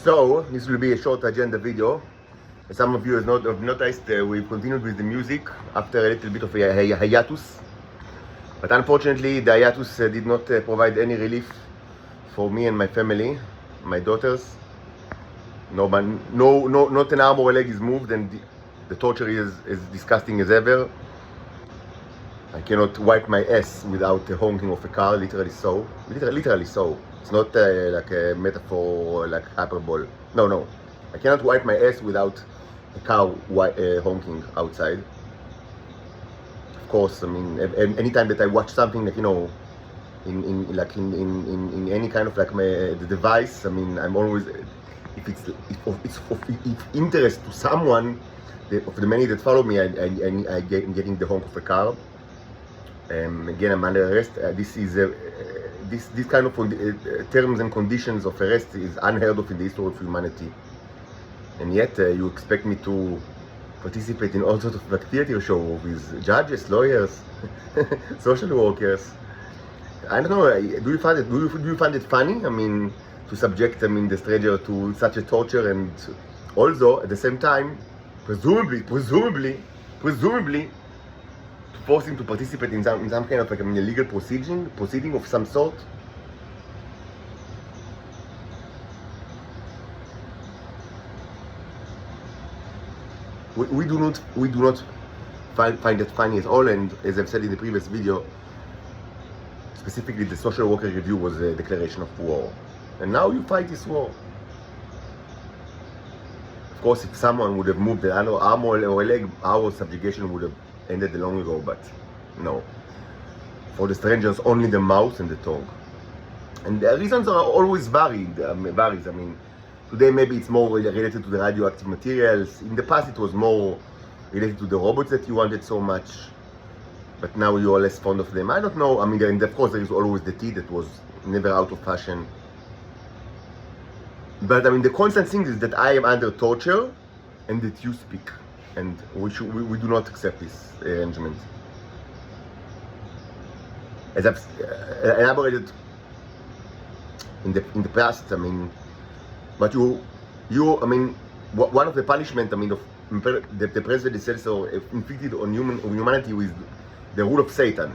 So this will be a short agenda video. As some of you have noticed, we've continued with the music after a little bit of a hiatus. But unfortunately, the hiatus did not provide any relief for me and my family, my daughters. Not an arm or a leg is moved, and the torture is disgusting as ever. I cannot wipe my ass without the honking of a car, literally so. Literally so. It's not like a metaphor or like hyperbole. No. I cannot wipe my ass without a car honking outside. Of course, I mean, anytime that I watch something like, in any kind of like the device, I mean, I'm always, if it's of interest to someone, of the many that follow me, I'm getting the honk of a car. Again, I'm under arrest. This kind of terms and conditions of arrest is unheard of in the history of humanity. And yet, you expect me to participate in all sorts of like theater show with judges, lawyers, social workers. I don't know. Do you find it funny? I mean, to subject the stranger to such a torture, and also at the same time, presumably, to force him to participate in some kind of like a legal proceeding of some sort. We do not find it funny at all, and as I've said in the previous video, specifically the social worker review was a declaration of war, and now you fight this war. Of course, if someone would have moved an arm or a leg, our subjugation would have ended long ago, but no. For the strangers, only the mouth and the tongue. And the reasons are always varies. I mean, today maybe it's more related to the radioactive materials. In the past it was more related to the robots that you wanted so much, but now you are less fond of them. I don't know. I mean, of course there is always the tea that was never out of fashion. But I mean, the constant thing is that I am under torture and that you speak. And we do not accept this arrangement. As I've elaborated in the past, I mean, but I mean, one of the punishment, I mean, that the president is also inflicted on humanity with the rule of Satan.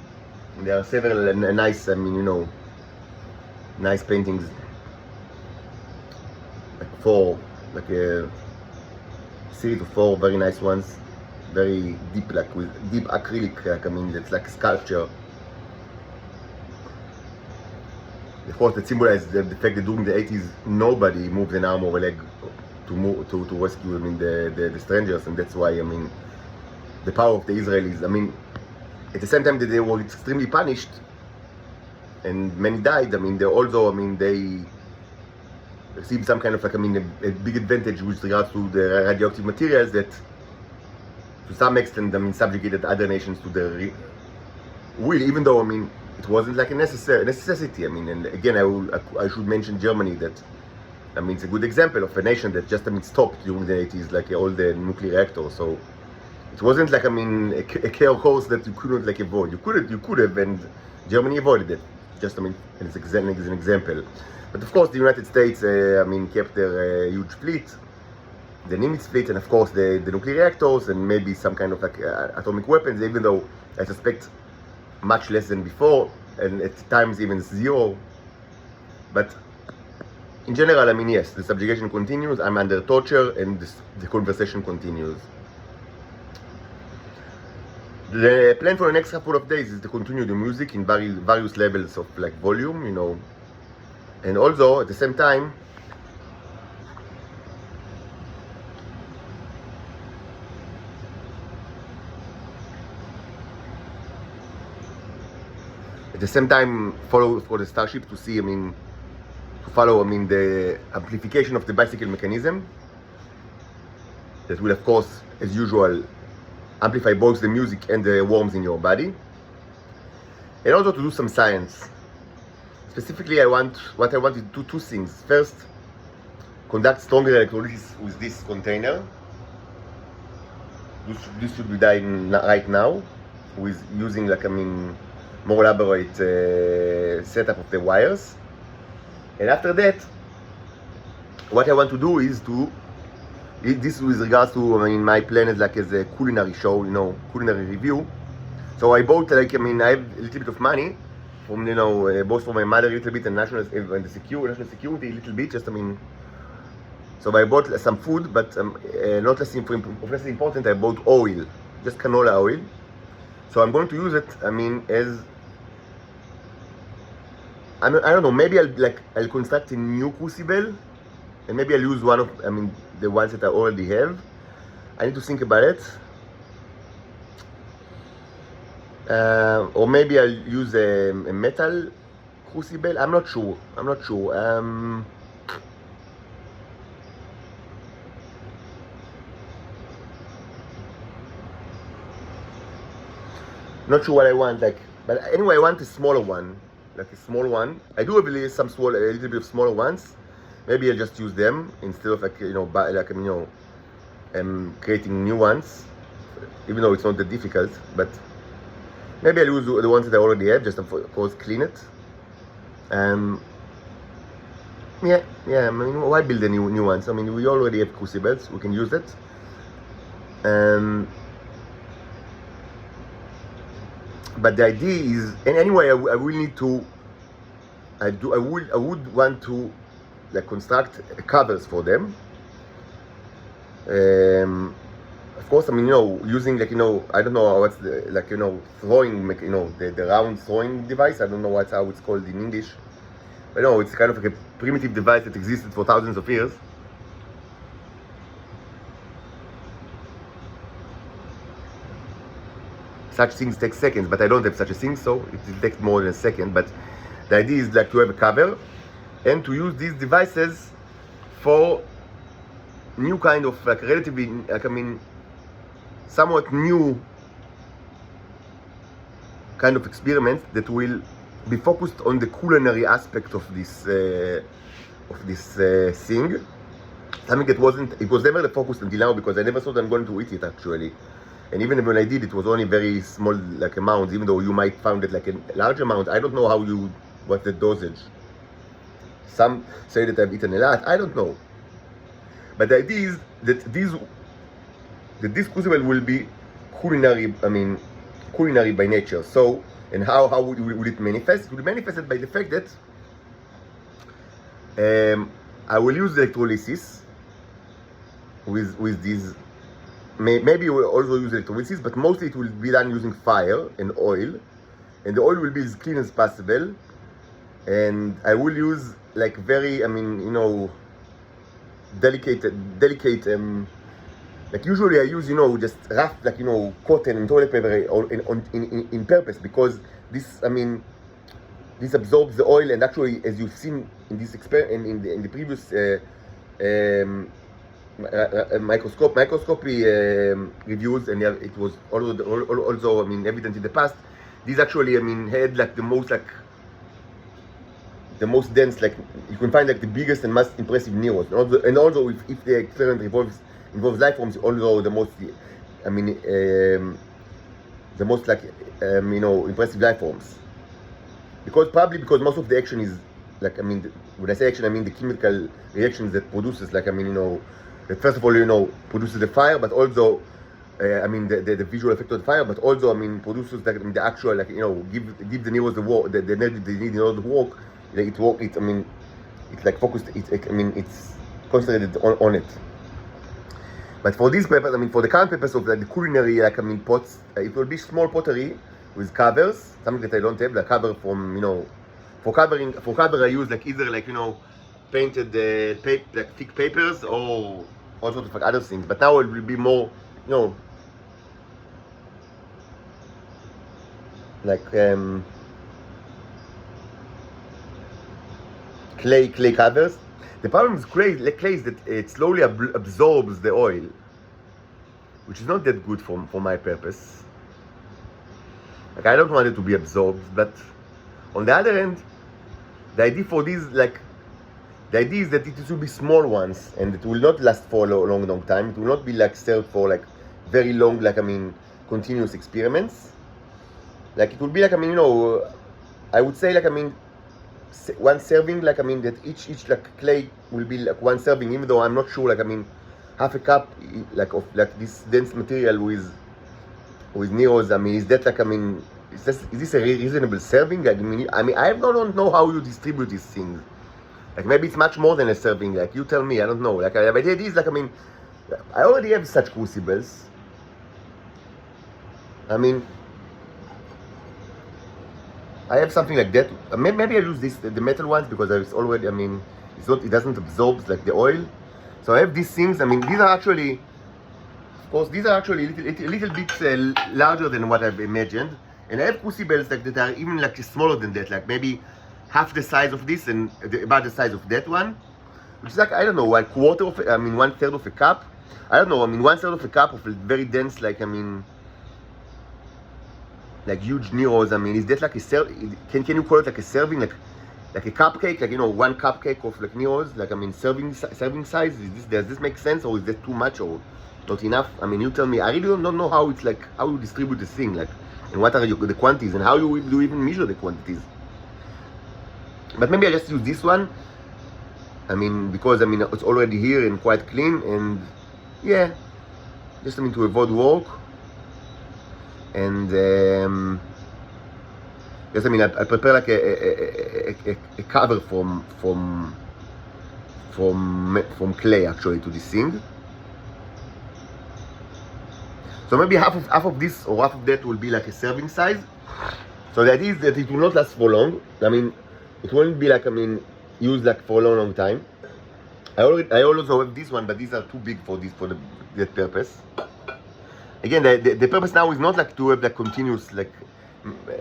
And there are several nice, I mean, nice paintings, like a series of 4 very nice ones, very deep, like with deep acrylic, like, I mean, it's like a sculpture. Of course, that symbolizes the fact that during the 80s nobody moved an arm or a leg to rescue, I mean, the strangers, and that's why, I mean, the power of the Israelis. I mean, at the same time that they were extremely punished and many died, I mean, they received some kind of like, I mean, a big advantage with regards to the radioactive materials that, to some extent, I mean, subjugated other nations to their will, even though, I mean, it wasn't like a necessity. I mean, and again, I should mention Germany, that, I mean, it's a good example of a nation that just, I mean, stopped during the 80s, like all the nuclear reactors. So it wasn't like, I mean, a chaos that you couldn't like avoid. You could have, and Germany avoided it. Just, I mean, as an example. But of course, the United States, I mean, kept their huge fleet, the Nimitz fleet, and of course the nuclear reactors, and maybe some kind of like atomic weapons, even though I suspect much less than before, and at times even zero. But in general, I mean, yes, the subjugation continues, I'm under torture, and the conversation continues. The plan for the next couple of days is to continue the music in various levels of like volume, and also at the same time, follow for the Starship to see, I mean, the amplification of the bicycle mechanism that will, of course, as usual, amplify both the music and the worms in your body, and also to do some science. Specifically, I wanted to do 2 things. First, conduct stronger electrolysis with this container. This should be done right now, with using like, I mean, more elaborate setup of the wires. And after that, what I want to do is to, this with regards to, I mean, my plan is like as a culinary show, you know, culinary review. So I bought, like, I mean, I have a little bit of money from, you know, both from my mother a little bit and national security a little bit, just, I mean, so I bought some food, but not less important, I bought oil, just canola oil. So I'm going to use it, I mean, as, I don't know, maybe I'll construct a new crucible, and maybe I'll use one of, I mean, the ones that I already have. I need to think about it. Or maybe I'll use a metal crucible. I'm not sure. Not sure what I want, like, but anyway, I want a smaller one, like a small one. I do have some a little bit of smaller ones. Maybe I'll just use them instead of, like, you know, like, you know, creating new ones, even though it's not that difficult. But maybe I'll use the ones that I already have, just of course clean it. Yeah. I mean, why build a new ones? I mean, we already have crucibles. We can use it. But the idea is, and anyway, I will need to. I would want to, like, construct covers for them. Of course, I mean, you know, using, like, you know, I don't know what's the, like, you know, throwing, like, you know, the round throwing device. I don't know how it's called in English. But no, it's kind of like a primitive device that existed for thousands of years. Such things take seconds, but I don't have such a thing, so it will take more than a second. But the idea is, like, to have a cover and to use these devices for new kind of, like, relatively, like, I mean, somewhat new kind of experiments that will be focused on the culinary aspect of this thing. Something that it was never the focus until now, because I never thought I'm going to eat it actually. And even when I did, it was only very small, like, amounts, even though you might find it like a large amount. I don't know what's the dosage. Some say that I've eaten a lot, I don't know. But the idea is that this crucible will be culinary, I mean, culinary by nature. So, and how would it manifest? It will manifest by the fact that I will use electrolysis with these. Maybe we'll also use electrolysis, but mostly it will be done using fire and oil, and the oil will be as clean as possible. And I will use, like, very, I mean, you know, delicate, like, usually I use, you know, just rough, like, you know, cotton and toilet paper in purpose, because this, I mean, this absorbs the oil. And actually, as you've seen in this experiment, in the previous microscopy reviews, and it was also, I mean, evident in the past. These actually, I mean, had, like, the most dense, like, you can find, like, the biggest and most impressive neurons. And also if the experiment involves life forms, also the most, I mean, the most, like, you know, impressive life forms. Probably because most of the action is, like, I mean, when I say action, I mean the chemical reactions that produces, like, I mean, you know, that first of all, you know, produces the fire, but also, I mean, the visual effect of the fire, but also, I mean, produces, like, I mean, the actual, like, you know, give the neurons the work, the energy they need in order to work. Like, I mean, it's like focused. I mean, it's concentrated on it. But for these purpose, I mean, for the current purpose of, like, the culinary, like, I mean, pots, it will be small pottery with covers, something that I don't have, like, cover from, you know, for cover I use, like, either, like, you know, painted like thick papers or all sorts of, like, other things. But now it will be more, you know, like clay covers. The problem with clay is that it slowly absorbs the oil, which is not that good for my purpose. Like, I don't want it to be absorbed. But on the other hand, the idea for these, like, the idea is that it will be small ones, and it will not last for a long time. It will not be, like, served for, like, very long, like, I mean, continuous experiments. Like, it will be, like, I mean, you know, I would say, like, I mean, one serving, like I mean that each like clay will be like one serving, even though I'm not sure, like I mean half a cup like of like this dense material with Neros. I mean, is that like I mean is this a reasonable serving? I mean I don't know how you distribute these things. Like maybe it's much more than a serving. Like you tell me. I don't know. Like but it is like I mean I already have such crucibles. I mean I have something like that. Maybe I use the metal ones because it's already. I mean it doesn't absorb like the oil. So I have these things. I mean these are actually. Of course, these are actually a little bit larger than what I've imagined. And I have crucibles like that are even like smaller than that, like maybe half the size of this and about the size of that one, which is like, I don't know, like one third of a cup. I don't know, I mean, one third of a cup of a very dense, like, I mean, like huge Neros. I mean, is that like can you call it like a serving, like a cupcake, like, you know, one cupcake of like Neros, like, I mean, serving size? Does this make sense, or is that too much, or not enough? I mean, you tell me. I really don't know how it's like, how you distribute this thing, like, and what are the quantities, and how you do even measure the quantities. But maybe I just use this one. I mean, because I mean it's already here and quite clean, and yeah, just I mean to avoid work. And yes, I mean I prepare like a cover from clay actually to this thing. So maybe half of this or half of that will be like a serving size. So that is that it will not last for long. I mean, it won't be like, I mean, used like for a long time. I also have this one, but these are too big for that purpose. Again, the purpose now is not like to have like continuous like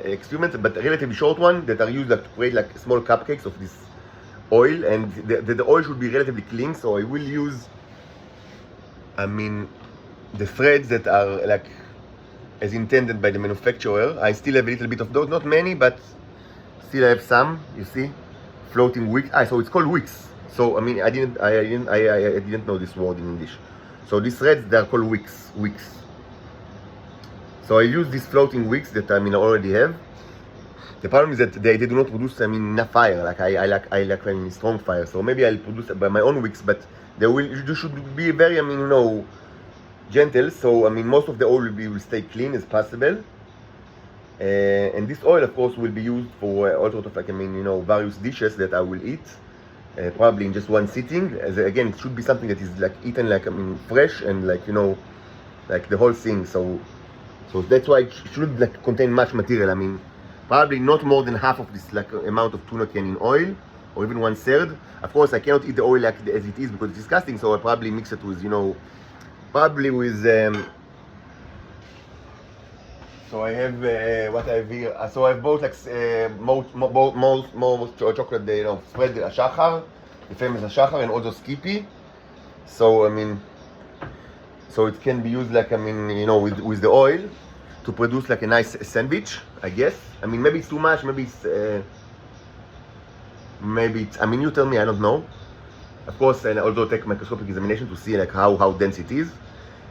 experiments, but a relatively short one that are used like to create like small cupcakes of this oil, and the oil should be relatively clean. So I will use, I mean, the threads that are like as intended by the manufacturer. I still have a little bit of those, not many, but still I have some. You see, floating wicks. So it's called wicks. So I mean, I didn't know this word in English. So these threads, they are called wicks. So I use these floating wicks that I mean I already have. The problem is that they do not produce, I mean, enough fire. Like I like I mean, strong fire. So maybe I'll produce by my own wicks, but you should be very, I mean, you know, gentle. So I mean most of the oil will stay clean as possible, and this oil of course will be used for all sorts of like, I mean, you know, various dishes that I will eat probably in just one sitting. Again, it should be something that is like eaten like, I mean, fresh and like, you know, like the whole thing. So that's why it should like contain much material. I mean probably not more than half of this like amount of tuna can in oil, or even 1/3. Of course I cannot eat the oil like as it is because it's disgusting, so I'll probably mix it with, you know, probably with so I have what I have here. So I've bought like more chocolate, you know, spread ashachar, the famous ashachar, and also skippy. So I mean, so it can be used like, I mean, you know, with the oil to produce like a nice sandwich, I guess. I mean, maybe it's too much, maybe it's I mean, you tell me, I don't know. Of course, and also take microscopic examination to see like how dense it is.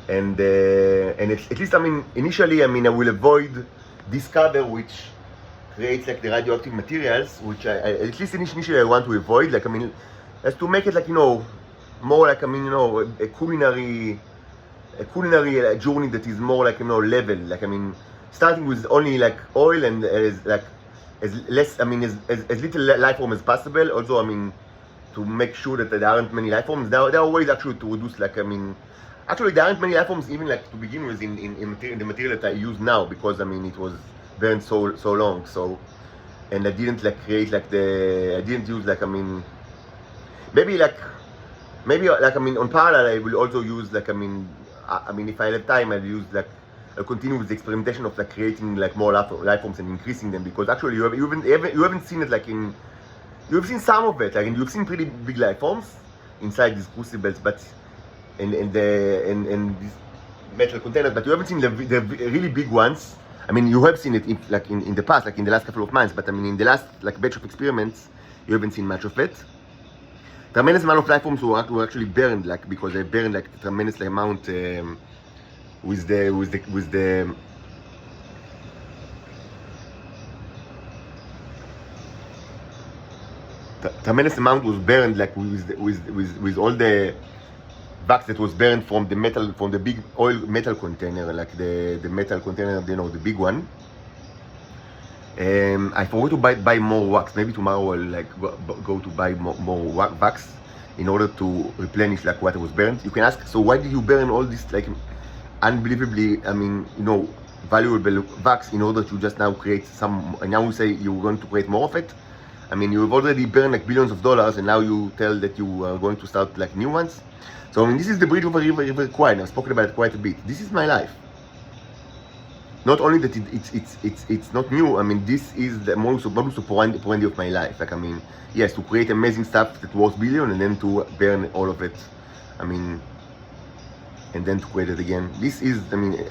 And at least, I mean, initially, I mean, I will avoid this cover which creates like the radioactive materials, which at least initially I want to avoid. Like, I mean, as to make it like, you know, more like, I mean, you know, a culinary journey that is more like, you know, level. Like, I mean, starting with only like oil and as less, I mean, as little life form as possible. Also, I mean, to make sure that there aren't many life forms. There are ways actually to reduce, like, I mean, actually there aren't many life forms even like to begin with in the material that I use now, because I mean it was burned so long. So, and I didn't like create like I didn't use like, I mean, maybe like I mean on parallel I will also use like, I mean if I have time I'll use like I'll continue with the experimentation of like creating like more life forms and increasing them, because actually you haven't seen it like you've seen some of it, like, and you've seen pretty big life forms inside these crucibles, but in these metal containers, but you haven't seen the really big ones. I mean, you have seen it in the past, like in the last couple of months, but I mean in the last like batch of experiments, you haven't seen much of it. Tremendous amount of life forms were actually burned, like, because they burned like tremendous amount with the tremendous amount was burned, like with all the wax that was burned from the metal, from the big oil metal container, like the metal container, you know, the big one. I forgot to buy more wax. Maybe tomorrow I'll like go to buy more wax in order to replenish like what was burned. You can ask, so why did you burn all this like unbelievably, I mean, you know, valuable wax in order to just now create some, and now you say you're going to create more of it? I mean, you've already burned like billions of dollars, and now you tell that you are going to start like new ones. So I mean, this is the bridge over River Kwai, and I've spoken about it quite a bit. This is my life. Not only that it's not new. I mean, this is the modus operandi of my life. Like, I mean, yes, to create amazing stuff that worth billion, and then to burn all of it. I mean, and then to create it again. This is, I mean,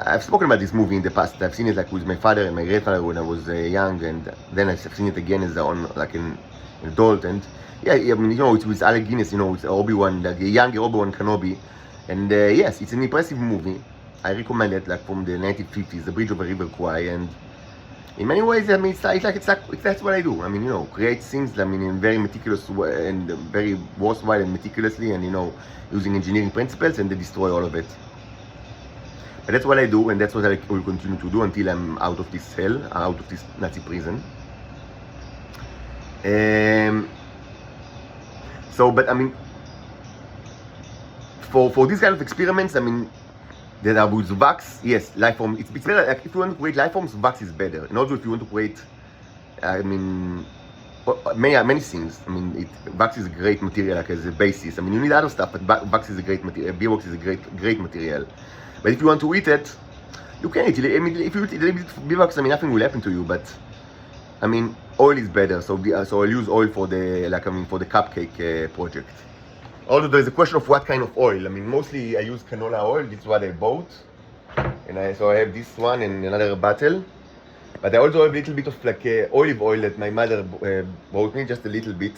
I've spoken about this movie in the past. I've seen it like with my father and my grandfather when I was young, and then I've seen it again as like an adult. And yeah, I mean, you know, it's with Alec Guinness. You know, it's Obi-Wan, like a younger Obi-Wan Kenobi, and yes, it's an impressive movie. I recommend it, like from the 1950s, The Bridge over River Kwai, and in many ways, I mean, it's that's what I do. I mean, you know, create things, I mean, in very meticulous way, and very worthwhile and meticulously, and you know, using engineering principles, and they destroy all of it. But that's what I do, and that's what I will continue to do until I'm out of this hell, out of this Nazi prison. So, but I mean, for these kind of experiments, I mean, that are with wax, yes, life form, it's better, like if you want to create life forms, wax is better. And also if you want to create, I mean, many things. I mean, wax is a great material, like as a basis. I mean, you need other stuff, but wax is a great material, beeswax is a great material. But if you want to eat it, you can eat it. I mean, if you eat a little bit of beeswax, I mean, nothing will happen to you, but, I mean, oil is better. So I'll use oil for the, like, I mean, for the Cupcake project. Although there's a question of what kind of oil. I mean, mostly I use canola oil. This is what I bought, and so I have this one in another bottle. But I also have a little bit of like olive oil that my mother bought me, just a little bit.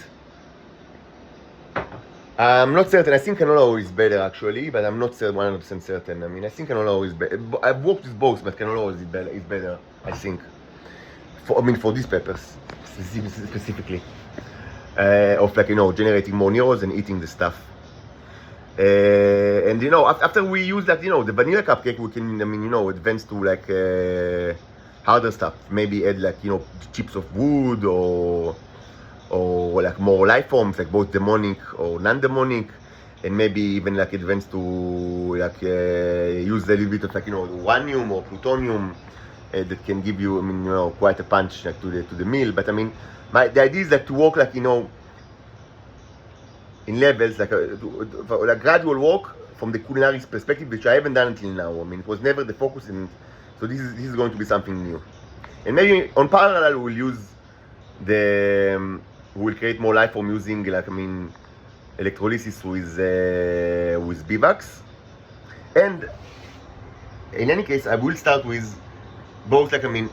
I'm not certain. I think canola oil is better actually, but I'm not 100% certain. I mean, I think canola oil is better. I've worked with both, but canola oil is better. I think. For this purpose specifically. Of like, you know, generating more neurons and eating the stuff. And you know, after we use that, you know, the vanilla cupcake, we can, I mean, you know, advance to like harder stuff. Maybe add like, you know, chips of wood or like more life forms, like both demonic or non-demonic, and maybe even like advance to like use a little bit of like, you know, uranium or plutonium that can give you, I mean, you know, quite a punch like to the meal. But I mean, the idea is like to work like, you know, in levels, like a gradual work from the culinary perspective, which I haven't done until now. I mean, it was never the focus, and so this is going to be something new. And maybe on parallel, we'll use we'll create more life form using, like, I mean, electrolysis with beeswax. And in any case, I will start with both, like, I mean,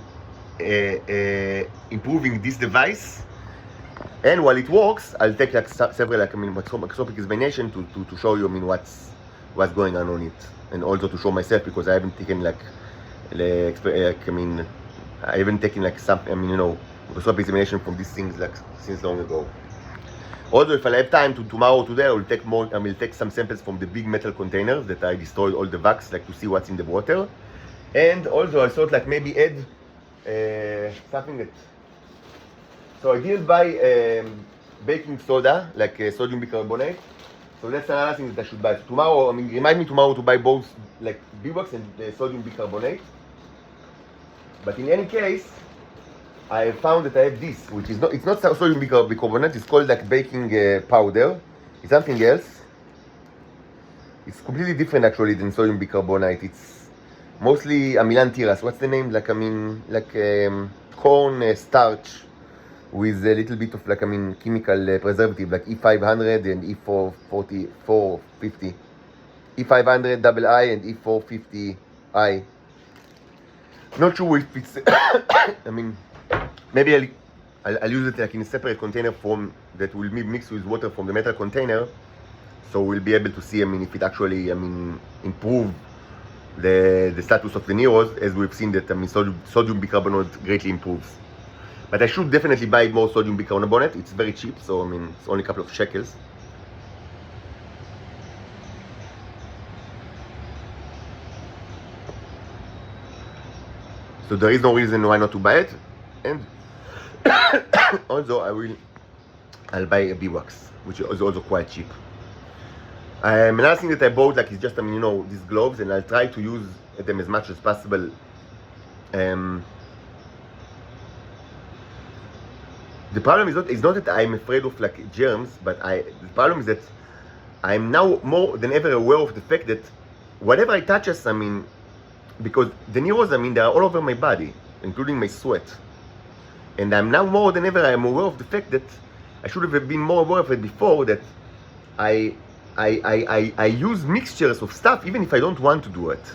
improving this device, and while it works, I'll take like several, like, I mean, microscopic examination to show you, I mean, what's going on it, and also to show myself, because I haven't taken like I mean, I haven't taken like some, I mean, you know, microscopic examination from these things like since long ago. Also, if I have time tomorrow, today, I will take some samples from the big metal containers that I destroyed all the wax, like to see what's in the water. And also I thought like maybe add something that, so I didn't buy baking soda, like sodium bicarbonate. So that's another thing that I should buy. So tomorrow, I mean, remind me tomorrow to buy both like beeswax and sodium bicarbonate. But in any case, I found that I have this, which is it's not sodium bicarbonate. It's called like baking powder. It's something else. It's completely different actually than sodium bicarbonate. It's mostly amilan tiras. What's the name? Like, I mean, like corn starch with a little bit of, like, I mean, chemical preservative, like E500 and E450. E500 double I and E450I. Not sure if it's, I mean, maybe I'll use it like in a separate container form that will be mixed with water from the metal container. So we'll be able to see, I mean, if it actually, I mean, improve the status of the neurons, as we've seen that, I mean, sodium bicarbonate greatly improves. But I should definitely buy more sodium bicarbonate. It's very cheap, so I mean, it's only a couple of shekels. So there is no reason why not to buy it. And also I'll buy a beeswax, which is also quite cheap. Another thing that I bought, like, is just, I mean, you know, these gloves, and I'll try to use them as much as possible. The problem is not that I'm afraid of like germs, but the problem is that I'm now more than ever aware of the fact that whatever I touch, I mean, because the neurons, I mean, they are all over my body, including my sweat. And I'm now more than ever, I'm aware of the fact that I should have been more aware of it before, that I use mixtures of stuff even if I don't want to do it.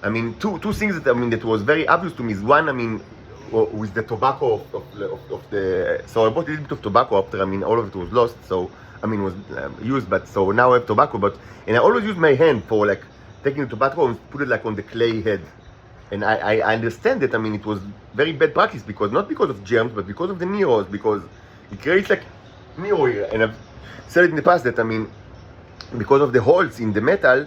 I mean, two things that, I mean, that was very obvious to me is, one, I mean, with the tobacco of the, so I bought a little bit of tobacco after, I mean, all of it was lost, so, I mean, was used, but so now I have tobacco, and I always use my hand for like taking the tobacco and put it like on the clay head. And I understand that, I mean, it was very bad practice, because not because of germs, but because of the neurons, because it creates like neuro here. And I've said it in the past that, I mean, because of the holes in the metal,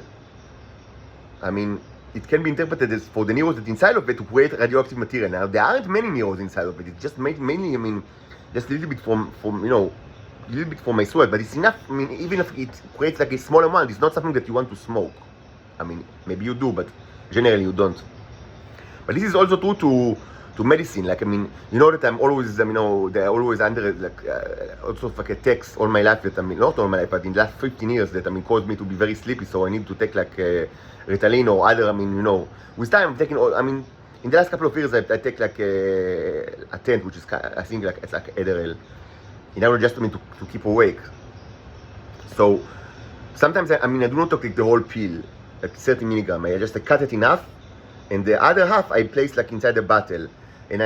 I mean, it can be interpreted as for the neurons that inside of it to create radioactive material. Now, there aren't many neurons inside of it. It's just mainly, I mean, just a little bit from you know, a little bit from my sweat, but it's enough. I mean, even if it creates like a small amount, it's not something that you want to smoke. I mean, maybe you do, but generally you don't. But this is also true to medicine. Like, I mean, you know that I'm always, you know, they're always under like also like a text all my life that, I mean, not all my life, but in the last 15 years that, I mean, caused me to be very sleepy. So I need to take like Ritalin or other, I mean, you know, with time I'm taking all, I mean, in the last couple of years I take like a tent, which is, I think, like, it's like Adderall, in order just, I mean, to keep awake. So sometimes I mean, I do not take the whole pill, like 30 milligram. I just cut it in half, and the other half I place like inside the bottle. And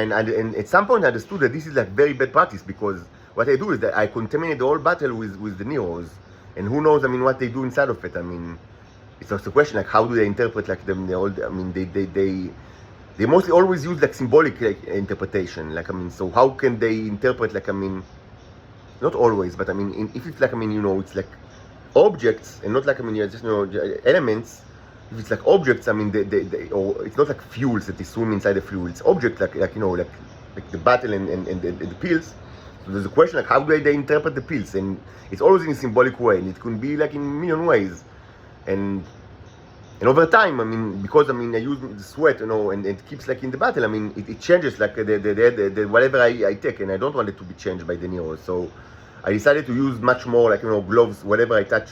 at some point I understood that this is like very bad practice, because what I do is that I contaminate the whole bottle with the neurons, and who knows, I mean, what they do inside of it. I mean, it's also a question, like, how do they interpret like them? I mean, they mostly always use like symbolic like, interpretation. Like, I mean, so how can they interpret, like, I mean, not always, but I mean, if it's like, I mean, you know, it's like objects and not like, I mean, just, you know, elements. If it's like objects, I mean, or it's not like fuels that they swim inside the fuel. It's objects like you know, like the bottle and the pills. So there's a question, like, how do they interpret the pills? And it's always in a symbolic way, and it can be like in a million ways. And over time, I mean, because, I mean, I use the sweat, you know, and it keeps like in the bottle. I mean, it changes like the whatever I take, and I don't want it to be changed by the neurons. So I decided to use much more, like, you know, gloves, whatever I touch,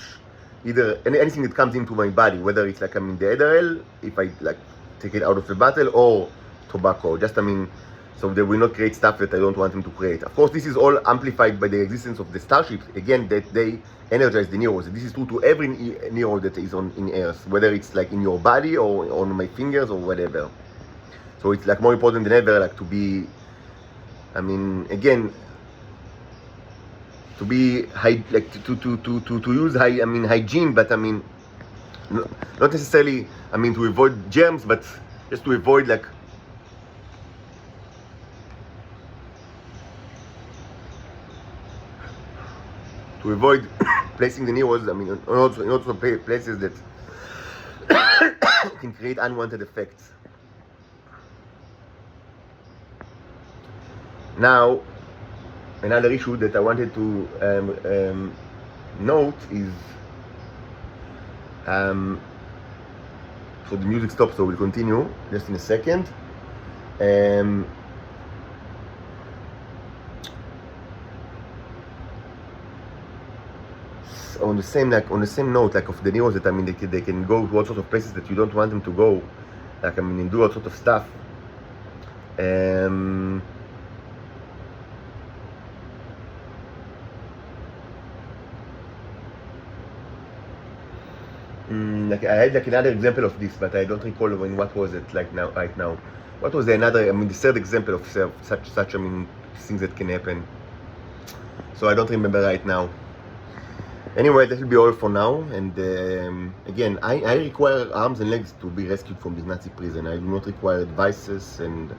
either anything that comes into my body, whether it's like, I mean, the Adderall, if I like take it out of the bottle, or tobacco. Just, I mean, so they will not create stuff that I don't want them to create. Of course, this is all amplified by the existence of the starships, again, that they energize the neurons. This is true to every neuron that is in Earth, whether it's like in your body or on my fingers or whatever. So it's like more important than ever, like, to be, I mean, again, to be like to use I mean, hygiene, but I mean, not necessarily, I mean, to avoid germs, but just to avoid like placing the neurons, I mean, also places that can create unwanted effects. Now, another issue that I wanted to note is, so the music stopped, so we'll continue just in a second. On the same note, like, of the neurons, that, I mean, they can go to all sorts of places that you don't want them to go, like, I mean, and do all sorts of stuff. Like, I had like another example of this, but I don't recall when. What was it like now? Right now, what was the another? I mean, the third example of such I mean, things that can happen. So I don't remember right now. Anyway, that will be all for now. And again, I require arms and legs to be rescued from this Nazi prison. I do not require devices, and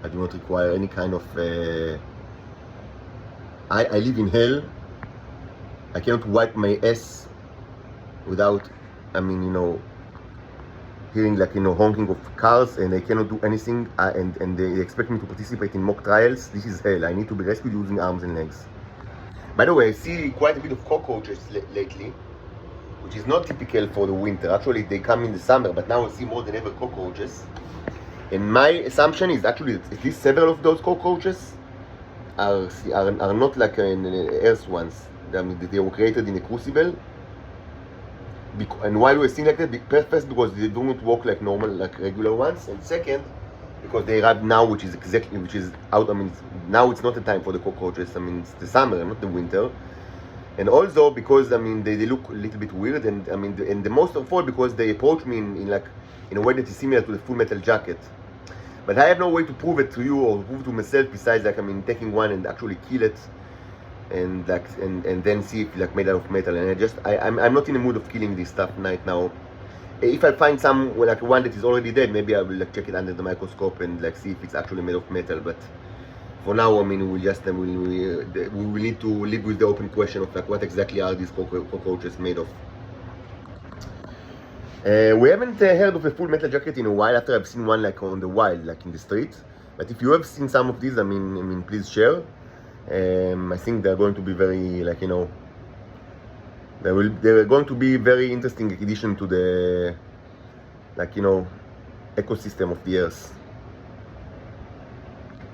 I do not require any kind of I live in hell. I cannot wipe my ass without, I mean, hearing like, honking of cars, and I cannot do anything, and they expect me to participate in mock trials. This is hell. I need to be rescued using arms and legs. By the way, I see quite a bit of cockroaches lately, which is not typical for the winter. Actually, they come in the summer, but now I see more than ever cockroaches. And my assumption is actually that at least several of those cockroaches are not like Earth ones. I mean, they were created in a crucible. And why do I think like that? First, because they do not work like normal, like regular ones, and second, because they arrive now, which is out. I mean, now it's not the time for the cockroaches. I mean, it's the summer, not the winter. And also because, I mean, they look a little bit weird, and I mean, and the most of all because they approach me in a way that is similar to the Full Metal Jacket. But I have no way to prove it to you or prove it to myself besides like, I mean, taking one and actually kill it, and like and then see if like made out of metal. And I'm not in the mood of killing this stuff right now. If I find some like one that is already dead, maybe I will like check it under the microscope and like see if it's actually made of metal. But for now, I mean, we will need to live with the open question of like what exactly are these cockroaches made of. We haven't heard of a Full Metal Jacket in a while. After I've seen one like on the wild, like in the street. But if you have seen some of these, I mean, please share. I think they're going to be very like they're going to be very interesting addition to the ecosystem of the Earth.